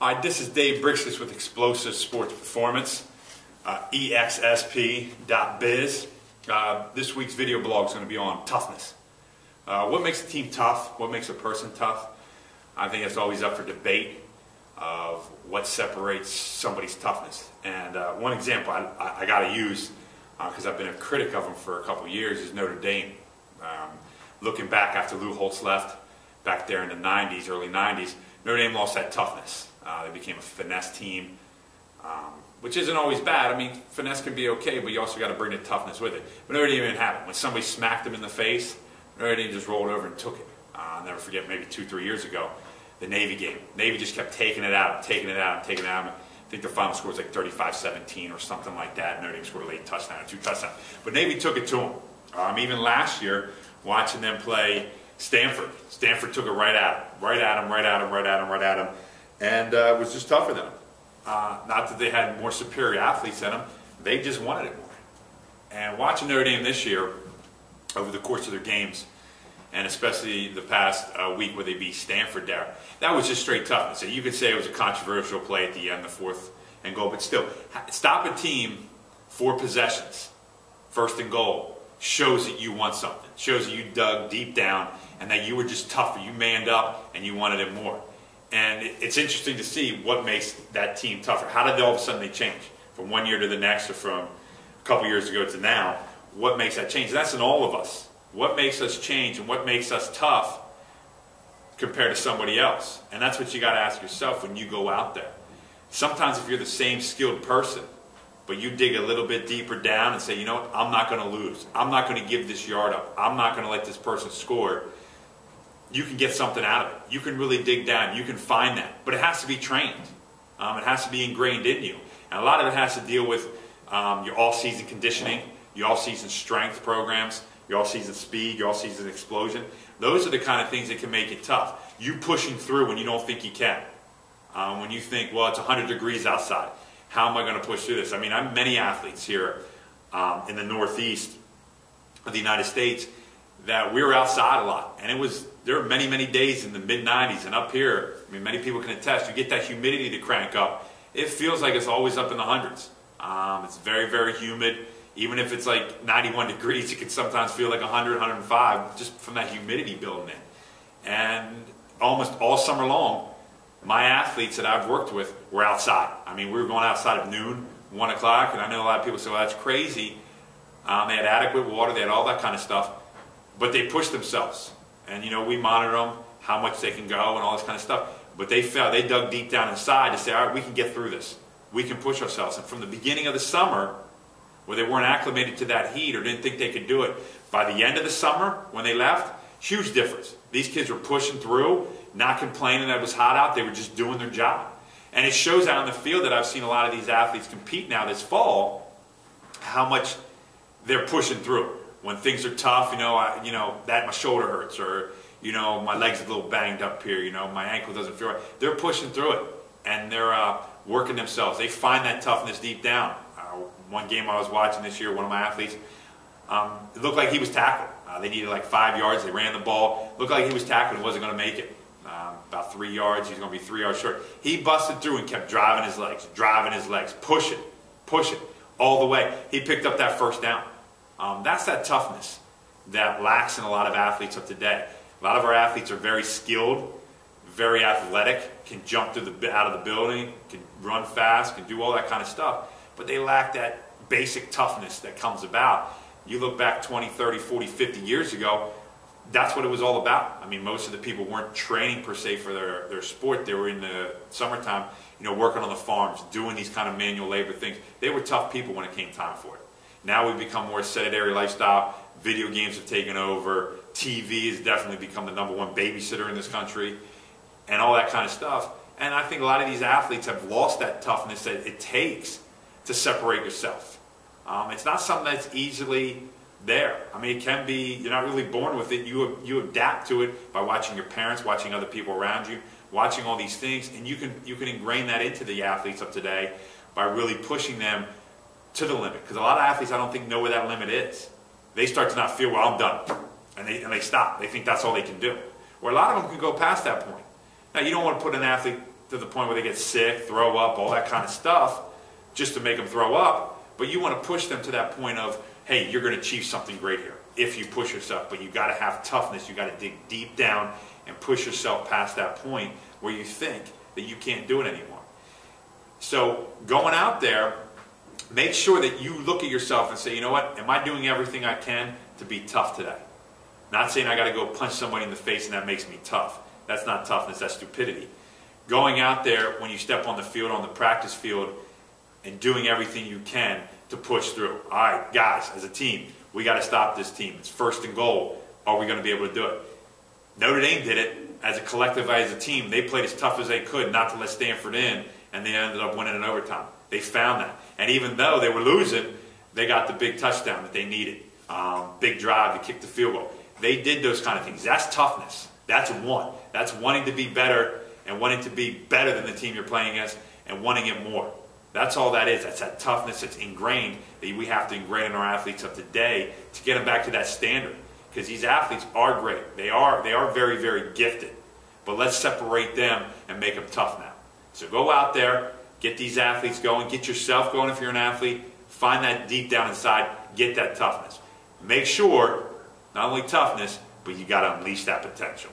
Hi, this is Dave Brixis with Explosive Sports Performance, exsp.biz. This week's video blog is going to be on toughness. What makes a team tough? What makes a person tough? I think it's always up for debate of what separates somebody's toughness. And one example I got to use, because I've been a critic of them for a couple years, is Notre Dame. Looking back after Lou Holtz left, back there in the 90s, early 90s, Notre Dame lost that toughness. They became a finesse team, which isn't always bad. I mean, finesse can be okay, but you also got to bring the toughness with it. But Notre Dame didn't have it. When somebody smacked them in the face, Notre Dame just rolled over and took it. I'll never forget, maybe 2-3 years ago, the Navy game. Navy just kept taking it out, taking it out, taking it out. I think the final score was like 35-17 or something like that. Notre Dame scored a late touchdown, 2 touchdowns. But Navy took it to them. Even last year, watching them play Stanford. Stanford took it right at them, right at them, right at them, right at them, right at them. And it was just tougher than them. Not that they had more superior athletes than them, they just wanted it more. And watching Notre Dame this year, over the course of their games, and especially the past week where they beat Stanford there, that was just straight toughness. So you could say it was a controversial play at the end, the 4th and goal, but still, stop a team 4 possessions, 1st and goal, shows that you want something, shows that you dug deep down and that you were just tougher, you manned up and you wanted it more. And it's interesting to see what makes that team tougher. How did all of a sudden they change? From one year to the next, or from a couple years ago to now, what makes that change? And that's in all of us. What makes us change and what makes us tough compared to somebody else? And that's what you got to ask yourself when you go out there. Sometimes if you're the same skilled person, but you dig a little bit deeper down and say, you know what, I'm not going to lose. I'm not going to give this yard up. I'm not going to let this person score. You can get something out of it. You can really dig down. You can find that. But it has to be trained. It has to be ingrained in you. And a lot of it has to deal with your all-season conditioning, your all-season strength programs, your all-season speed, your all-season explosion. Those are the kind of things that can make it tough. You pushing through when you don't think you can. When you think, well, it's 100 degrees outside. How am I going to push through this? I mean, I have many athletes here in the Northeast of the United States that we were outside a lot. And there were many, many days in the mid-90s and up here, I mean, many people can attest, you get that humidity to crank up. It feels like it's always up in the hundreds. It's very, very humid. Even if it's like 91 degrees, it can sometimes feel like 100, 105 just from that humidity building in. And almost all summer long, my athletes that I've worked with were outside. I mean, we were going outside at noon, 1 o'clock, and I know a lot of people say, well, that's crazy. They had adequate water, they had all that kind of stuff, but they pushed themselves. And, you know, we monitor them, how much they can go and all this kind of stuff. But they felt, they dug deep down inside to say, all right, we can get through this. We can push ourselves. And from the beginning of the summer, where they weren't acclimated to that heat or didn't think they could do it, by the end of the summer, when they left, huge difference. These kids were pushing through, not complaining that it was hot out. They were just doing their job. And it shows out on the field that I've seen a lot of these athletes compete now this fall, how much they're pushing through. When things are tough, that my shoulder hurts, or, my leg's a little banged up here, my ankle doesn't feel right. They're pushing through it, and they're working themselves. They find that toughness deep down. One game I was watching this year, one of my athletes, it looked like he was tackled. They needed like 5 yards. They ran the ball. Looked like he was tackled and wasn't going to make it. About 3 yards. He's going to be 3 yards short. He busted through and kept driving his legs, push it all the way. He picked up that first down. That's that toughness that lacks in a lot of athletes of today. A lot of our athletes are very skilled, very athletic, can jump out of the building, can run fast, can do all that kind of stuff, but they lack that basic toughness that comes about. You look back 20, 30, 40, 50 years ago, that's what it was all about. I mean, most of the people weren't training per se for their sport. They were in the summertime, working on the farms, doing these kind of manual labor things. They were tough people when it came time for it. Now we've become more sedentary lifestyle. Video games have taken over. TV has definitely become the #1 babysitter in this country, and all that kind of stuff. And I think a lot of these athletes have lost that toughness that it takes to separate yourself. It's not something that's easily there. I mean, it can be, you're not really born with it. You adapt to it by watching your parents, watching other people around you, watching all these things, and you can ingrain that into the athletes of today by really pushing them to the limit. Because a lot of athletes, I don't think, know where that limit is. They start to not feel, well, I'm done. And they stop. They think that's all they can do. Or a lot of them can go past that point. Now, you don't want to put an athlete to the point where they get sick, throw up, all that kind of stuff, just to make them throw up. But you want to push them to that point of, hey, you're going to achieve something great here if you push yourself. But you got to have toughness. You got to dig deep down and push yourself past that point where you think that you can't do it anymore. So going out there, make sure that you look at yourself and say, you know what, am I doing everything I can to be tough today? Not saying I got to go punch somebody in the face and that makes me tough. That's not toughness, that's stupidity. Going out there when you step on the field, on the practice field, and doing everything you can to push through. All right, guys, as a team, we got to stop this team. It's first and goal. Are we going to be able to do it? Notre Dame did it as a collective, as a team. They played as tough as they could not to let Stanford in, and they ended up winning in overtime. They found that. And even though they were losing, they got the big touchdown that they needed. Big drive to kick the field goal. They did those kind of things. That's toughness. That's one. That's wanting to be better and wanting to be better than the team you're playing against and wanting it more. That's all that is. That's that toughness that's ingrained that we have to ingrain in our athletes of today to get them back to that standard. Because these athletes are great. They are very, very gifted. But let's separate them and make them tough now. So go out there, get these athletes going, get yourself going if you're an athlete, find that deep down inside, get that toughness. Make sure, not only toughness, but you got to unleash that potential.